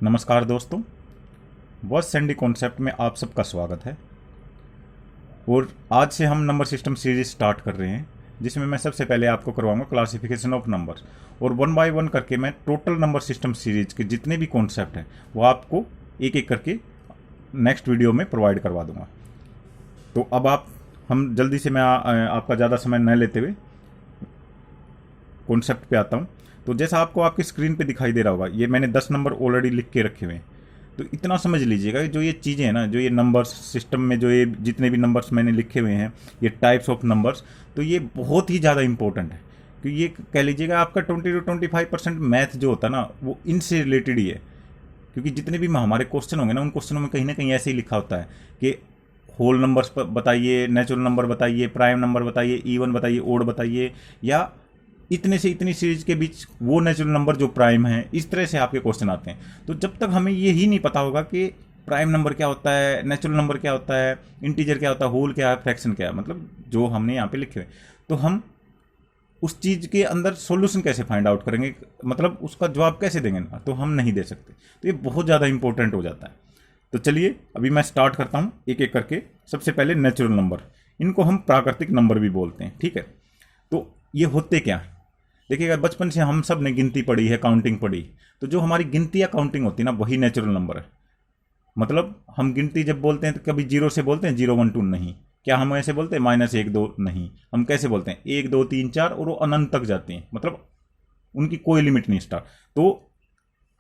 नमस्कार दोस्तों, बस सैंडी कॉन्सेप्ट में आप सबका स्वागत है। और आज से हम नंबर सिस्टम सीरीज स्टार्ट कर रहे हैं, जिसमें मैं सबसे पहले आपको करवाऊंगा क्लासिफिकेशन ऑफ नंबर्स, और वन बाय वन करके मैं टोटल नंबर सिस्टम सीरीज के जितने भी कॉन्सेप्ट हैं वो आपको एक एक करके नेक्स्ट वीडियो में प्रोवाइड करवा दूंगा। तो अब हम जल्दी से मैं आपका ज़्यादा समय न लेते हुए कॉन्सेप्ट पे आता हूँ। तो जैसा आपको आपकी स्क्रीन पे दिखाई दे रहा होगा, ये मैंने 10 नंबर ऑलरेडी लिख के रखे हुए हैं। तो इतना समझ लीजिएगा कि जो ये चीज़ें हैं ना, जो ये नंबर्स सिस्टम में जो ये जितने भी नंबर्स मैंने लिखे हुए हैं, ये टाइप्स ऑफ नंबर्स, तो ये बहुत ही ज़्यादा इंपॉर्टेंट है। क्योंकि ये कह लीजिएगा आपका 20 to 25% मैथ जो होता है ना, वो इनसे रिलेटेड ही है। क्योंकि जितने भी हमारे क्वेश्चन होंगे ना, उन क्वेश्चनों में कहीं ना कहीं ऐसे ही लिखा होता है कि होल नंबर्स बताइए, नेचुरल नंबर बताइए, प्राइम नंबर बताइए, इवन बताइए, ओड बताइए, या इतने से इतनी सीरीज के बीच वो नेचुरल नंबर जो प्राइम है। इस तरह से आपके क्वेश्चन आते हैं। तो जब तक हमें ये ही नहीं पता होगा कि प्राइम नंबर क्या होता है, नेचुरल नंबर क्या होता है, इंटीजर क्या होता है, होल क्या है, फ्रैक्शन क्या है, मतलब जो हमने यहाँ पे लिखे हुए, तो हम उस चीज़ के अंदर सॉल्यूशन कैसे फाइंड आउट करेंगे, मतलब उसका जवाब कैसे देंगे ना, तो हम नहीं दे सकते। तो ये बहुत ज़्यादा इंपॉर्टेंट हो जाता है। तो चलिए अभी मैं स्टार्ट करता हूँ एक एक करके। सबसे पहले नेचुरल नंबर, इनको हम प्राकृतिक नंबर भी बोलते हैं, ठीक है। तो ये होते क्या है, देखिएगा, बचपन से हम सब ने गिनती पढ़ी है, काउंटिंग पढ़ी। तो जो हमारी गिनती या काउंटिंग होती है ना, वही नेचुरल नंबर है। मतलब हम गिनती जब बोलते हैं तो कभी जीरो से बोलते हैं, 0 1 2 नहीं। क्या हम ऐसे बोलते हैं -1 2 नहीं। हम कैसे बोलते हैं 1 2 3 4, और वो अनंत तक जाते हैं, मतलब उनकी कोई लिमिट नहीं स्टार्ट। तो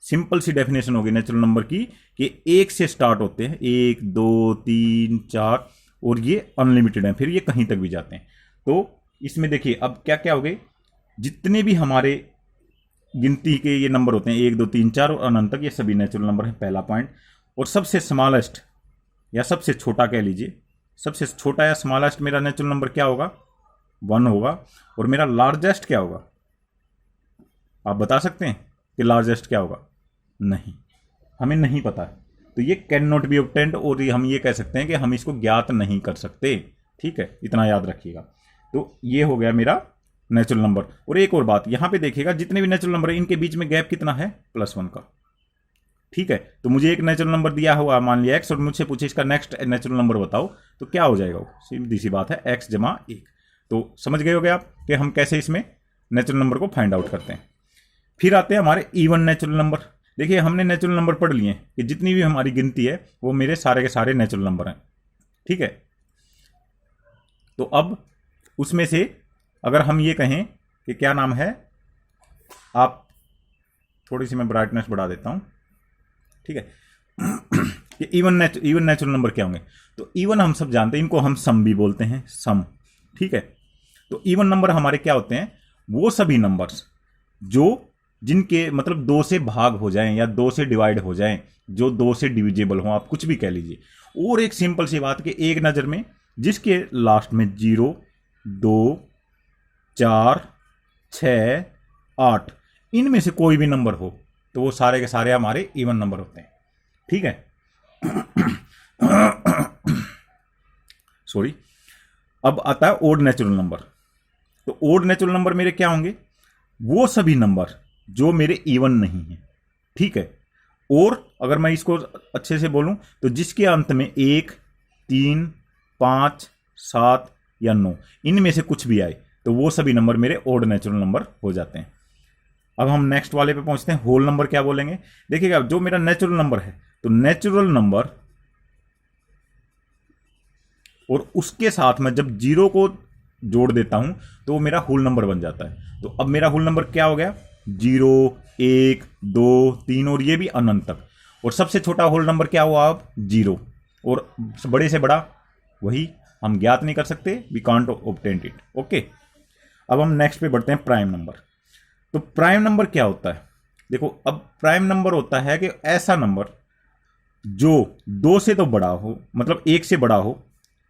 सिंपल सी डेफिनेशन होगी नेचुरल नंबर की कि 1 से स्टार्ट होते हैं, 1 2 3 4, और ये अनलिमिटेड है, फिर ये कहीं तक भी जाते हैं। तो इसमें देखिए अब क्या क्या हो गए, जितने भी हमारे गिनती के ये नंबर होते हैं 1 2 3 4 और अनंत तक, ये सभी नेचुरल नंबर है, पहला पॉइंट। और सबसे स्मॉलेस्ट या सबसे छोटा कह लीजिए, सबसे छोटा या स्मॉलेस्ट मेरा नेचुरल नंबर क्या होगा, 1 होगा। और मेरा लार्जेस्ट क्या होगा, आप बता सकते हैं कि लार्जेस्ट क्या होगा? नहीं, हमें नहीं पता है। तो ये कैन नॉट बी ऑब्टेन्ड, और हम ये कह सकते हैं कि हम इसको ज्ञात नहीं कर सकते, ठीक है, इतना याद रखिएगा। तो ये हो गया मेरा नेचुरल नंबर। और एक और बात, यहां पे देखिएगा जितने भी नेचुरल नंबर है, इनके बीच में गैप कितना है, +1 का, ठीक है। तो मुझे एक नेचुरल नंबर दिया हुआ, मान लिया x, और मुझसे पूछे इसका नेक्स्ट नेचुरल नंबर बताओ, तो क्या हो जाएगा? वो सीधी सी बात है, x = 1। तो समझ गए होगे आप कि हम कैसे इसमें नेचुरल नंबर को फाइंड आउट करते हैं। फिर आते हैं हमारे इवन नेचुरल नंबर। देखिए, हमने नेचुरल नंबर पढ़ लिए कि जितनी भी हमारी गिनती है वो मेरे सारे के सारे नेचुरल नंबर हैं, ठीक है। तो अब उसमें से अगर हम ये कहें कि क्या नाम है, आप थोड़ी सी मैं ब्राइटनेस बढ़ा देता हूं, ठीक है, कि इवन नेचुरल नंबर क्या होंगे। तो इवन हम सब जानते हैं, इनको हम सम भी बोलते हैं, सम, ठीक है। तो इवन नंबर हमारे क्या होते हैं, वो सभी नंबर्स जिनके मतलब 2 से भाग हो जाएं या 2 से डिवाइड हो जाएं, जो 2 से डिविजिबल हो, आप कुछ भी कह लीजिए। और एक सिंपल सी बात कि एक नज़र में जिसके लास्ट में 0 2 4 6 8, इनमें से कोई भी नंबर हो, तो वो सारे के सारे हमारे इवन नंबर होते हैं, ठीक है। सॉरी। अब आता है ओड नेचुरल नंबर। तो ओड नेचुरल नंबर मेरे क्या होंगे, वो सभी नंबर जो मेरे इवन नहीं है, ठीक है। और अगर मैं इसको अच्छे से बोलूं तो जिसके अंत में 1 3 5 7 या 9, इनमें से कुछ भी आए, तो वो सभी नंबर मेरे ओड नेचुरल नंबर हो जाते हैं। अब हम नेक्स्ट वाले पे पहुंचते हैं, होल नंबर क्या बोलेंगे। देखिएगा, जो मेरा नेचुरल नंबर है, तो नेचुरल नंबर और उसके साथ में जब 0 को जोड़ देता हूं तो वो मेरा होल नंबर बन जाता है। तो अब मेरा होल नंबर क्या हो गया, 0 1 2 3, और ये भी अनंत तक। और सबसे छोटा होल नंबर क्या हुआ, अब 0, और बड़े से बड़ा वही हम ज्ञात नहीं कर सकते, we can't obtain it, okay. अब हम नेक्स्ट पे बढ़ते हैं, प्राइम नंबर। तो प्राइम नंबर क्या होता है, देखो, अब प्राइम नंबर होता है कि ऐसा नंबर जो 2 से तो बड़ा हो, मतलब 1 से बड़ा हो,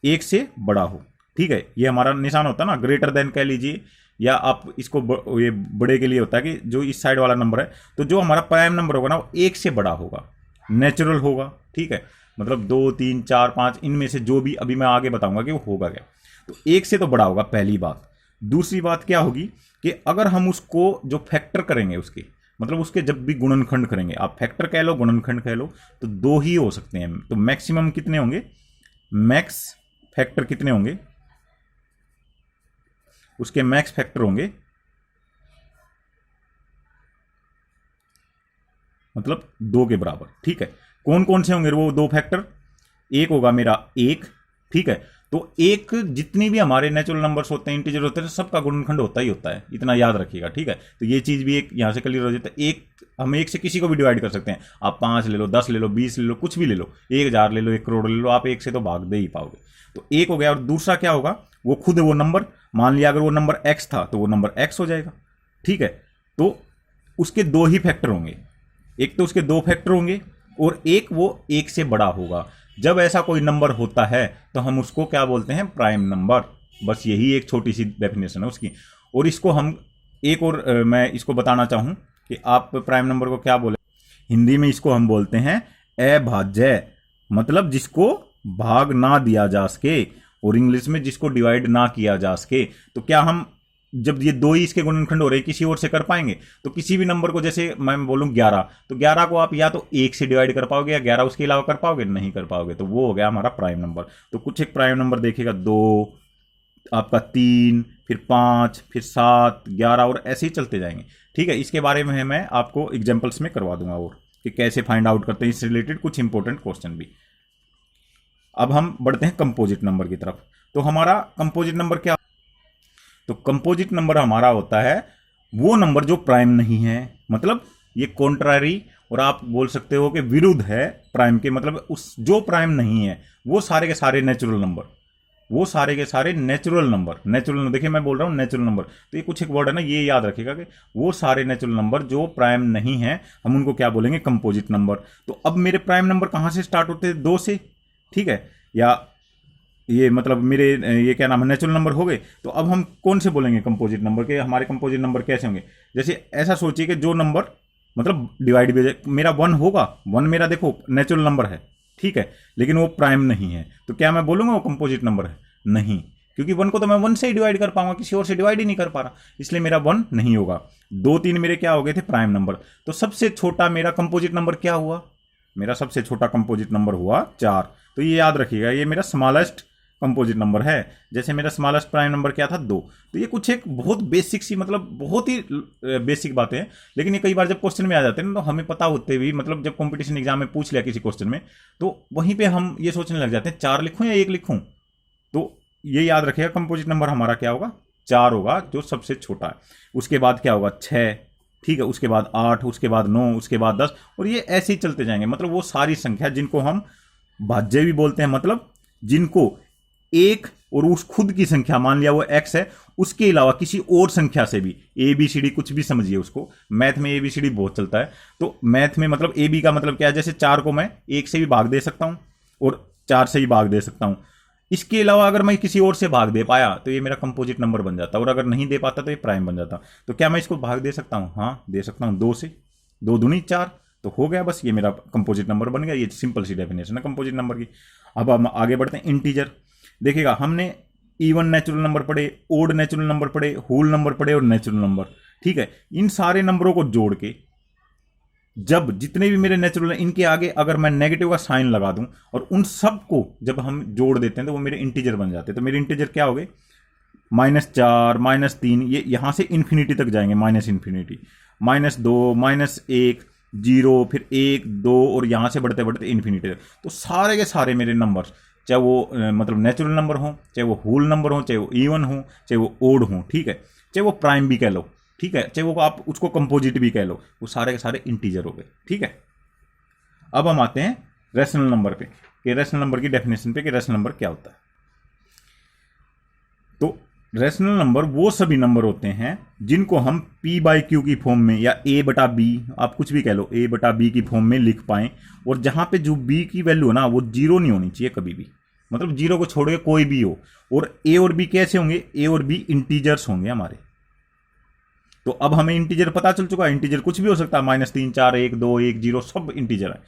1 से बड़ा हो, ठीक है। ये हमारा निशान होता है ना, ग्रेटर देन कह लीजिए, या आप इसको ये बड़े के लिए होता है कि जो इस साइड वाला नंबर है, तो जो हमारा प्राइम नंबर होगा ना, वो 1 से बड़ा होगा, नेचुरल होगा, ठीक है। मतलब 2 3 4 5, इनमें से जो भी अभी मैं आगे बताऊंगा कि वो होगा क्या। तो 1 से तो बड़ा होगा, पहली बात। दूसरी बात क्या होगी कि अगर हम उसको जो फैक्टर करेंगे उसके, मतलब उसके जब भी गुणनखंड करेंगे, आप फैक्टर कह लो गुणनखंड कह लो, तो दो ही हो सकते हैं। तो मैक्सिमम कितने होंगे, मैक्स फैक्टर कितने होंगे, उसके मैक्स फैक्टर होंगे मतलब 2 के बराबर। ठीक है, कौन कौन से होंगे वो 2 फैक्टर, एक होगा मेरा 1, ठीक है। तो एक जितनी भी हमारे नेचुरल नंबर्स होते हैं, इंटीजर होते हैं, सबका गुणनखंड होता ही होता है, इतना याद रखिएगा। ठीक है, तो ये चीज भी एक यहां से क्लियर हो जाता है। एक हम एक से किसी को भी डिवाइड कर सकते हैं, आप 5 ले लो, 10 ले लो, 20 ले लो, कुछ भी ले लो, 1000 ले लो, 1 करोड़ ले लो, आप एक से तो भाग दे ही पाओगे। तो एक हो गया। और दूसरा क्या होगा, वो खुद वो नंबर, मान लिया अगर वो नंबर x था तो वो नंबर x हो जाएगा। ठीक है, तो उसके 2 ही फैक्टर होंगे, एक तो उसके 2 फैक्टर होंगे और एक वो 1 से बड़ा होगा। जब ऐसा कोई नंबर होता है तो हम उसको क्या बोलते हैं, प्राइम नंबर। बस यही एक छोटी सी डेफिनेशन है उसकी। और इसको हम एक और मैं इसको बताना चाहूं कि आप प्राइम नंबर को क्या बोले, हिंदी में इसको हम बोलते हैं अभाज्य, मतलब जिसको भाग ना दिया जा सके, और इंग्लिश में जिसको डिवाइड ना किया जा सके। तो क्या हम जब ये 2 ही इसके गुणनखंड हो रहे हैं किसी और से कर पाएंगे, तो किसी भी नंबर को, जैसे मैं बोलूं 11, तो 11 को आप या तो 1 से डिवाइड कर पाओगे या 11 उसके अलावा कर पाओगे, नहीं कर पाओगे। तो वो हो गया हमारा प्राइम नंबर। तो कुछ एक प्राइम नंबर देखेगा, 2, आपका 3, फिर 5, फिर 7, 11 और ऐसे ही चलते जाएंगे। ठीक है, इसके बारे में मैं आपको एग्जाम्पल्स में करवा दूंगा और कि कैसे फाइंड आउट करते हैं, इससे रिलेटेड कुछ इंपॉर्टेंट क्वेश्चन भी। अब हम बढ़ते हैं कंपोजिट नंबर की तरफ। तो हमारा कंपोजिट नंबर क्या, तो कंपोजिट नंबर हमारा होता है वो नंबर जो प्राइम नहीं है, मतलब ये कॉन्ट्रारी, और आप बोल सकते हो कि विरुद्ध है प्राइम के, मतलब उस जो प्राइम नहीं है वो सारे के सारे नेचुरल नंबर, वो सारे के सारे नेचुरल नंबर, नेचुरल, देखिए मैं बोल रहा हूं नेचुरल नंबर, तो ये कुछ एक वर्ड है ना, ये याद रखिएगा कि वो सारे नेचुरल नंबर जो प्राइम नहीं है हम उनको क्या बोलेंगे, कंपोजिट नंबर। तो अब मेरे प्राइम नंबर कहां से स्टार्ट होते हैं, 2 से। ठीक है, या ये मतलब मेरे ये क्या नाम है, नेचुरल नंबर हो गए। तो अब हम कौन से बोलेंगे कंपोजिट नंबर के, हमारे कंपोजिट नंबर कैसे होंगे, जैसे ऐसा सोचिए कि जो नंबर मतलब डिवाइड भी, मेरा 1 होगा, 1 मेरा देखो नेचुरल नंबर है, ठीक है, लेकिन वो प्राइम नहीं है, तो क्या मैं बोलूंगा वो कंपोजिट नंबर है, नहीं, क्योंकि 1 को तो मैं 1 से ही डिवाइड कर पाऊंगा, किसी और से डिवाइड ही नहीं कर पा रहा, इसलिए मेरा 1 नहीं होगा। 2, 3 मेरे क्या हो गए थे, प्राइम नंबर। तो सबसे छोटा मेरा कंपोजिट नंबर क्या हुआ, मेरा सबसे छोटा कंपोजिट नंबर हुआ 4। तो ये याद रखिएगा, ये मेरा स्मॉलेस्ट कंपोजिट नंबर है। जैसे मेरा स्मॉलेस्ट प्राइम नंबर क्या था, 2। तो ये कुछ एक बहुत बेसिक सी, मतलब बहुत ही बेसिक बातें हैं, लेकिन ये कई बार जब क्वेश्चन में आ जाते हैं ना, तो हमें पता होते भी, मतलब जब कंपटीशन एग्जाम में पूछ लिया किसी क्वेश्चन में, तो वहीं पे हम ये सोचने लग जाते हैं 4 लिखूं या 1 लिखूं। तो ये याद रखिएगा, कंपोजिट नंबर हमारा क्या होगा, 4 होगा, जो सबसे छोटा है। उसके बाद क्या होगा, 6, ठीक है, उसके बाद 8, उसके बाद 9, उसके बाद 10, और ये ऐसे ही चलते जाएंगे। मतलब वो सारी संख्या जिनको हम भाज्य भी बोलते हैं, मतलब जिनको एक और उस खुद की संख्या, मान लिया वो x है, उसके अलावा किसी और संख्या से भी, ए बी सी डी कुछ भी समझिए उसको, मैथ में ए बी सी डी बहुत चलता है। तो मैथ में मतलब ए बी का मतलब क्या है, जैसे 4 को मैं 1 से भी भाग दे सकता हूं और 4 से भी भाग दे सकता हूं, इसके अलावा अगर मैं किसी और से भाग दे पाया तो ये मेरा कंपोजिट नंबर बन जाता, और अगर नहीं दे पाता तो ये प्राइम बन जाता। तो क्या मैं इसको भाग दे सकता हूं, हाँ दे सकता हूं, 2 से, 2 दूनी 4, तो हो गया, बस ये मेरा कंपोजिट नंबर बन गया। ये सिंपल सी डेफिनेशन है कंपोजिट नंबर की। अब हम आगे बढ़ते हैं, इंटीजर। देखिएगा, हमने इवन नेचुरल नंबर पढ़े, ओड नेचुरल नंबर पढ़े, होल नंबर पढ़े और नेचुरल नंबर, ठीक है। इन सारे नंबरों को जोड़ के जब जितने भी मेरे नेचुरल हैं, इनके आगे अगर मैं नेगेटिव का साइन लगा दूं और उन सब को जब हम जोड़ देते हैं तो वो मेरे इंटीजर बन जाते हैं। तो मेरे इंटीजर क्या हो गए, -4, -3, ये यहां से इन्फिनिटी तक जाएंगे, माइनस इन्फिनिटी, -2, -1, 0, फिर 1, 2 और यहां से बढ़ते बढ़ते इन्फिनिटी तक। तो सारे के सारे मेरे नंबर, चाहे वो मतलब नेचुरल नंबर हो, चाहे वो होल नंबर हो, चाहे वो इवन हो, चाहे वो ओड हो, ठीक है, चाहे वो प्राइम भी कह लो, ठीक है, चाहे वो आप उसको कंपोजिट भी कह लो, वो सारे के सारे इंटीजर हो गए, ठीक है। अब हम आते हैं रेशनल नंबर पे, कि रेशनल नंबर की डेफिनेशन पे, कि रेशनल नंबर क्या होता है। तो रेशनल नंबर वो सभी नंबर होते हैं जिनको हम p/q की फॉर्म में, या a/b, आप कुछ भी कह लो, a/b की फॉर्म में लिख पाएं, और जहां पे जो b की वैल्यू है ना, वो 0 नहीं होनी चाहिए कभी भी, मतलब 0 को छोड़ के कोई भी हो। और a और b कैसे होंगे, a और b इंटीजर्स होंगे हमारे। तो अब हमें इंटीजर पता चल चुका है, इंटीजर कुछ भी हो सकता है, -3, 4, 1, 2, 1, 0, सब इंटीजर है।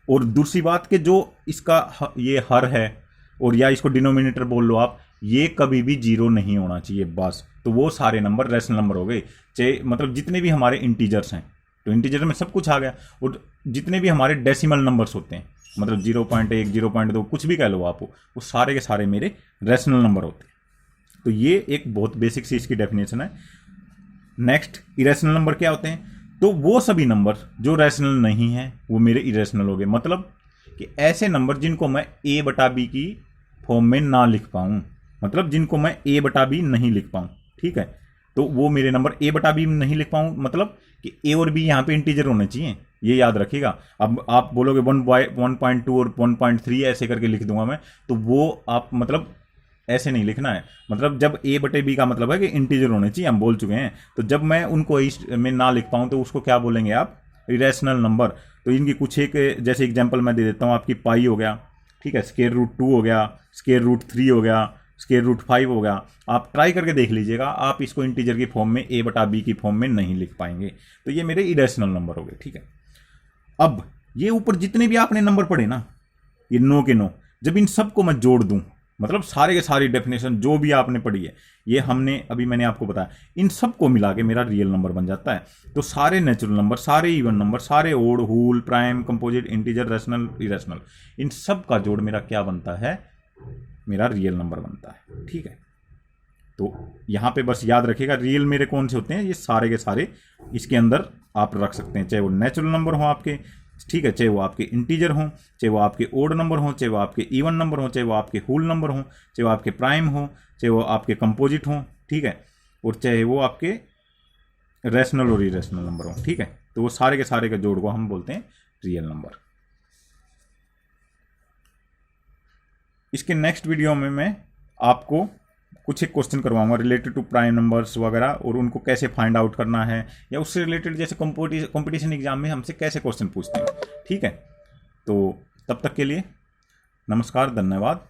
और दूसरी बात कि जो इसका ये हर है, और या इसको डिनोमिनेटर बोल लो आप, ये कभी भी 0 नहीं होना चाहिए बस। तो वो सारे नंबर रेशनल नंबर हो गए, चाहे मतलब जितने भी हमारे इंटीजर्स हैं, तो इंटीजर में सब कुछ आ गया। और जितने भी हमारे डेसिमल नंबर्स होते हैं, मतलब 0.1 0.2 कुछ भी कह लो आप, वो सारे के सारे मेरे रैशनल नंबर होते हैं। तो ये एक बहुत बेसिक सी इसकी डेफिनेशन है। नेक्स्ट, इरेशनल नंबर क्या होते हैं? तो वो सभी नंबर जो रैशनल नहीं है वो मेरे इरेशनल हो गए। मतलब कि ऐसे नंबर जिनको मैं a बटा बी की फॉर्म में ना लिख पाऊँ, मतलब जिनको मैं a बटा बी नहीं लिख पाऊँ, ठीक है, तो वो मेरे नंबर a बटा बी नहीं लिख पाऊँ, मतलब कि a और b यहाँ पे इंटीजर होने चाहिए, ये याद रखिएगा। अब आप बोलोगे 1.2 और 1.3 ऐसे करके लिख दूंगा मैं, तो वो आप मतलब ऐसे नहीं लिखना है। मतलब जब a बटे b का मतलब है कि इंटीजर होने चाहिए, हम बोल चुके हैं। तो जब मैं उनको में ना लिख पाऊँ तो उसको क्या बोलेंगे आप? Irrational number. तो इनकी कुछ एक जैसे एग्जांपल मैं दे देता हूँ। आपकी पाई हो गया, ठीक है, स्क्वायर रूट 2 हो गया, स्क्वायर रूट 3 हो गया, स्क्वायर रूट 5 हो गया। आप ट्राई करके देख लीजिएगा, आप इसको इंटीजर की फॉर्म में a बटा b की फॉर्म में नहीं लिख पाएंगे। तो ये मेरे इरेशनल नंबर हो गए, ठीक है। अब ये ऊपर जितने भी आपने नंबर पढ़े ना, ये 9 के 9, जब इन सबको मैं जोड़ दूं, मतलब सारे के सारी डेफिनेशन जो भी आपने पढ़ी है, ये हमने अभी मैंने आपको बताया, इन सबको मिला के मेरा रियल नंबर बन जाता है। तो सारे नेचुरल नंबर, सारे इवन नंबर, सारे odd, whole, prime, composite, integer, rational, irrational, इन सब का जोड़ मेरा क्या बनता है? मेरा रियल नंबर बनता है, ठीक है। तो यहाँ पे बस याद रखिएगा, रियल मेरे कौन से होते हैं? ये सारे के सारे इसके अंदर आप रख सकते हैं, चाहे वो नेचुरल नंबर हो आपके, ठीक है, चाहे वो आपके इंटीजर हों, चाहे वो आपके ओड नंबर हों, चाहे वो आपके इवन नंबर हों, चाहे वो आपके होल नंबर हों, चाहे वो आपके प्राइम हों, चाहे वो आपके कंपोजिट हों, ठीक है, और चाहे वो आपके रैशनल और इरेशनल नंबर हों, ठीक है। तो वो सारे के सारे के जोड़ को हम बोलते हैं रियल नंबर। इसके नेक्स्ट वीडियो में मैं आपको कुछ एक क्वेश्चन करवाऊंगा रिलेटेड टू प्राइम नंबर्स वगैरह, और उनको कैसे फाइंड आउट करना है, या उससे रिलेटेड जैसे कंपटीशन एग्जाम में हमसे कैसे क्वेश्चन पूछते हैं, ठीक है। तो तब तक के लिए नमस्कार, धन्यवाद।